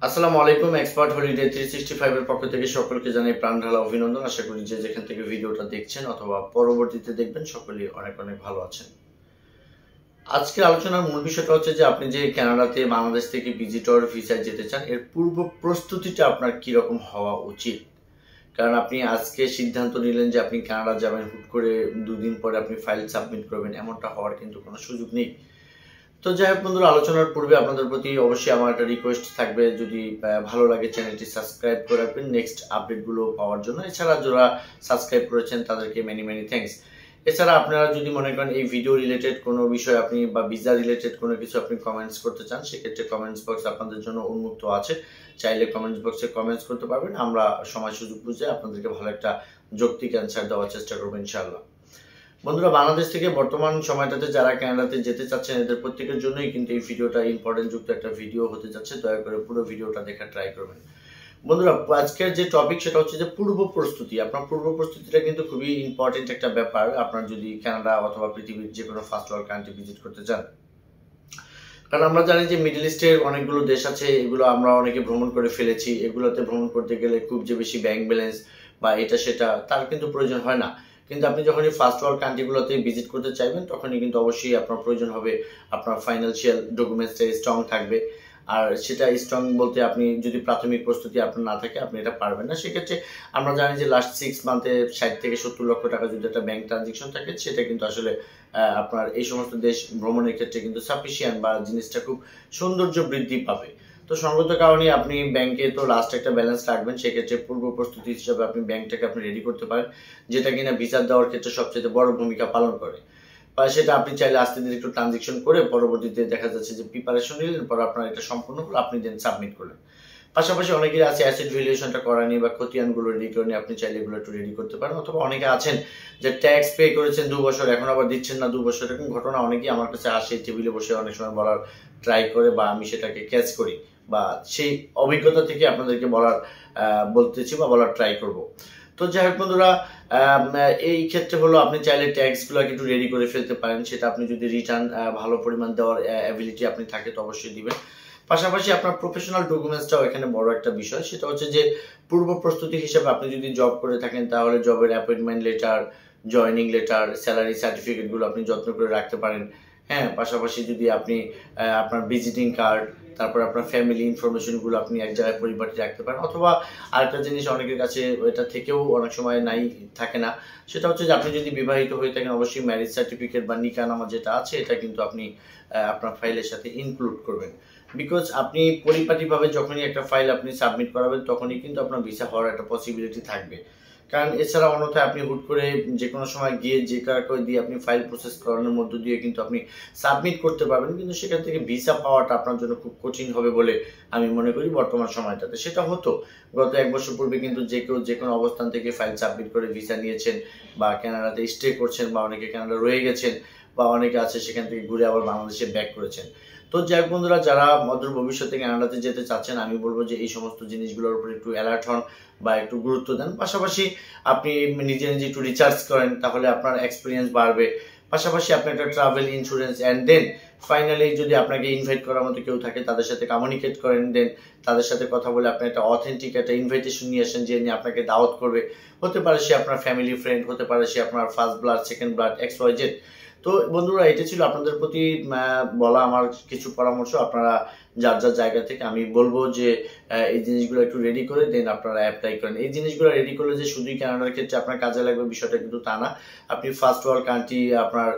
আসসালামু আলাইকুম। Expert holiday 365 এর পক্ষ থেকে সকলকে জানাই প্রাণ ঢালা অভিনন্দন। আশা করি যে যেখান থেকে ভিডিওটা দেখছেন অথবা পরবর্তীতে দেখবেন সকলেই অনেক অনেক ভালো আছেন। আজকের আলোচনার মূল বিষয়টা হচ্ছে যে আপনি যে কানাডাতে বাংলাদেশ থেকে ভিজিটর ভিসায় যেতে চান এর পূর্ব প্রস্তুতিটা আপনার কিরকম হওয়া উচিত। কারণ আপনি আজকে সিদ্ধান্ত নিলেন যে আপনি কানাডা যাবেন, হুট করে দুদিন পরে আপনি ফাইল সাবমিট করবেন, এমনটা হওয়ার কিন্তু কোনো সুযোগ নেই। তো যাই হোক বন্ধুরা, আলোচনার পূর্বে আপনাদের প্রতি অবশ্যই আমার একটা রিকোয়েস্ট থাকবে, যদি ভালো লাগে চ্যানেলটি সাবস্ক্রাইব করে রাখবেন নেক্সট আপডেটগুলো পাওয়ার জন্য। এছাড়া যারা সাবস্ক্রাইব করেছেন তাদেরকে মেনি মেনি থ্যাঙ্কস। এছাড়া আপনারা যদি মনে করেন এই ভিডিও রিলেটেড কোনো বিষয় আপনি বা ভিসা রিলেটেড কোনো কিছু আপনি কমেন্টস করতে চান, সেক্ষেত্রে কমেন্টস বক্স আপনাদের জন্য উন্মুক্ত আছে। চাইলে কমেন্টস বক্সে কমেন্টস করতে পারবেন। আমরা সময় সুযোগ বুঝে আপনাদেরকে ভালো একটা যৌক্তিক অ্যান্সার দেওয়ার চেষ্টা করবো ইনশাআল্লাহ। বন্ধুরা, বাংলাদেশ থেকে বর্তমান সময়টাতে যারা কানাডাতে যেতে চাচ্ছেন এদের প্রত্যেকের জন্যই কিন্তু এই ভিডিওটা ইম্পর্টেন্ট যুক্ত একটা ভিডিও হতে যাচ্ছে। দয়া করে পুরো ভিডিওটা দেখার ট্রাই করবেন। বন্ধুরা, আজকের যে টপিক সেটা হচ্ছে যে পূর্ব প্রস্তুতি। আপনার পূর্ব প্রস্তুতিটা কিন্তু খুবই ইম্পর্টেন্ট একটা ব্যাপার আপনার যদি কানাডা অথবা পৃথিবীর যে কোনো ফার্স্ট ওয়ার্ল্ড কান্ট্রি ভিজিট করতে চান। কারণ আমরা জানি যে মিডল ইস্টের অনেকগুলো দেশ আছে, এগুলো আমরা অনেকে ভ্রমণ করে ফেলেছি। এগুলোতে ভ্রমণ করতে গেলে খুব যে বেশি ব্যাংক ব্যালেন্স বা এটা সেটা তার কিন্তু প্রয়োজন হয় না। কিন্তু আপনি যখনই ফার্স্ট ওয়ার্ল্ড কান্ট্রিগুলোতে ভিজিট করতে চাইবেন তখনই কিন্তু অবশ্যই আপনার প্রয়োজন হবে আপনার ফাইন্যান্সিয়াল ডকুমেন্টসটা স্ট্রং থাকবে। আর সেটা স্ট্রং বলতে আপনি যদি প্রাথমিক প্রস্তুতি আপনার না থাকে আপনি এটা পারবেন না। সেক্ষেত্রে আমরা জানি যে লাস্ট 6 মান্থে 60 থেকে 70 লক্ষ টাকা যদি একটা ব্যাংক ট্রানজেকশন থাকে সেটা কিন্তু আসলে আপনার এই সমস্ত দেশ ভ্রমণের ক্ষেত্রে কিন্তু সাফিসিয়েন্ট বা জিনিসটা খুব সৌন্দর্য বৃদ্ধি পাবে। তো সঙ্গত কারণে আপনি ব্যাংকে তো লাস্ট একটা ব্যালেন্স রাখবেন। সেক্ষেত্রে পূর্ব প্রস্তুতি হিসাবে আপনি ব্যাংকটাকে আপনি রেডি করতে পারেন, যেটা কিনা ভিসা দেওয়ার ক্ষেত্রে সবচেয়ে বড় ভূমিকা পালন করে। বা সেটা আপনি চাইলে আস্তে ধীরে একটু ট্রানজেকশন করে পরবর্তীতে দেখা যাচ্ছে যে প্রিপারেশন নিলেন, পর আপনার এটা সম্পূর্ণ হলো, আপনি দেন সাবমিট করলেন। পাশাপাশি অনেকেই আছে অ্যাসেট ভ্যালুয়েশনটা করা নিয়ে বা খতিয়ানগুলো রেডি করে নিয়ে আপনি চাইলে এগুলো একটু রেডি করতে পারেন। অথবা অনেকে আছেন যে ট্যাক্স পে করেছেন 2 বছর, এখন আবার দিচ্ছেন না 2 বছর, এরকম ঘটনা অনেকেই আমার কাছে আসে, টেবিলে বসে অনেক সময় বলার ট্রাই করে বা আমি সেটাকে ক্যাচ করি বা সেই অভিজ্ঞতা থেকে আপনাদেরকে বলতেছি বা বলার ট্রাই করব। তো যাই হোক বন্ধুরা, এই ক্ষেত্রে হলো আপনি চাইলে ট্যাক্সগুলোকে একটু রেডি করে ফেলতে পারেন। সেটা আপনি যদি রিটার্ন ভালো পরিমাণ দেওয়ার অ্যাবিলিটি আপনি থাকে তো অবশ্যই দিবেন। পাশাপাশি আপনার প্রফেশনাল ডকুমেন্টসটাও এখানে বড় একটা বিষয়। সেটা হচ্ছে যে পূর্ব প্রস্তুতি হিসেবে আপনি যদি জব করে থাকেন তাহলে জবের appointment letter, joining letter, salary সার্টিফিকেটগুলো আপনি যত্ন করে রাখতে পারেন। হ্যাঁ, পাশাপাশি যদি আপনি আপনার ভিজিটিং কার্ড, তারপর আপনার ফ্যামিলি ইনফরমেশনগুলো আপনি এক জায়গায় পরিপাটি রাখতে পারেন। অথবা আরেকটা জিনিস অনেকের কাছে এটা থেকেও অনেক সময় নাই থাকে না, সেটা হচ্ছে যে আপনি যদি বিবাহিত হয়ে থাকেন অবশ্যই ম্যারেজ সার্টিফিকেট বা নিকাহনামা যেটা আছে এটা কিন্তু আপনি আপনার ফাইলের সাথে ইনক্লুড করবেন। বিকজ আপনি পরিপাটিভাবে যখনই একটা ফাইল আপনি সাবমিট করাবেন তখনই কিন্তু আপনার ভিসা হওয়ার একটা পসিবিলিটি থাকবে। কারণ এছাড়া অন্যথায় আপনি হুট করে যে কোনো সময় গিয়ে যে কাউকে দিয়ে আপনি ফাইল প্রসেস করানোর মধ্য দিয়ে কিন্তু আপনি সাবমিট করতে পারবেন, কিন্তু সেখান থেকে ভিসা পাওয়াটা আপনার জন্য খুব কঠিন হবে বলে আমি মনে করি বর্তমান সময়টাতে। সেটা হতো গত 1 বছর পূর্বে, কিন্তু যে কেউ যে কোনো অবস্থান থেকে ফাইল সাবমিট করে ভিসা নিয়েছেন বা কানাডাতে স্টে করছেন বা অনেকে কানাডা রয়ে গেছেন বা অনেকে আছে সেখান থেকে ঘুরে আবার বাংলাদেশে ব্যাক করেছেন। তো যাই হোক বন্ধুরা, যারা অদূর ভবিষ্যতে কানাডাতে যেতে চাচ্ছেন আমি বলবো যে এই সমস্ত জিনিসগুলোর উপর একটু অ্যালার্ট হন বা একটু গুরুত্ব দেন। পাশাপাশি আপনি নিজে নিজে একটু রিসার্চ করেন, তাহলে আপনার এক্সপিরিয়েন্স বাড়বে। পাশাপাশি আপনি একটা travel insurance and then finally যদি আপনাকে ইনভাইট করার মতো কেউ থাকে তাদের সাথে কমিউনিকেট করেন, দেন তাদের সাথে কথা বলে আপনি একটা অথেন্টিক একটা ইনভাইটেশন নিয়ে আসেন, যে নিয়ে আপনাকে দাওয়াত করবে। হতে পারে সে আপনার ফ্যামিলি ফ্রেন্ড, হতে পারে সে আপনার first blood, second blood, XYZ। তো বন্ধুরা, এটা ছিল আপনাদের প্রতি বলা আমার কিছু পরামর্শ। আপনারা যার যার জায়গা থেকে আমি বলবো যে এই জিনিসগুলো একটু রেডি করে দেন আপনারা অ্যাপ্লাই করেন। এই জিনিসগুলো রেডি করলে যে শুধুই কানাডার ক্ষেত্রে আপনার কাজে লাগবে বিষয়টা কিন্তু তা না। আপনি ফার্স্ট ওয়ার্ল্ড কান্ট্রি আপনার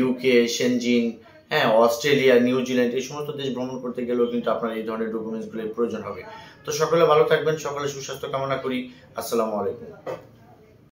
UK, শেনজিন, হ্যাঁ, অস্ট্রেলিয়া, নিউজিল্যান্ড এই সমস্ত দেশ ভ্রমণ করতে গেলেও কিন্তু আপনার এই ধরনের ডকুমেন্টসগুলোর প্রয়োজন হবে। তো সকলে ভালো থাকবেন, সকলে সুস্বাস্থ্য কামনা করি। আসসালামু আলাইকুম।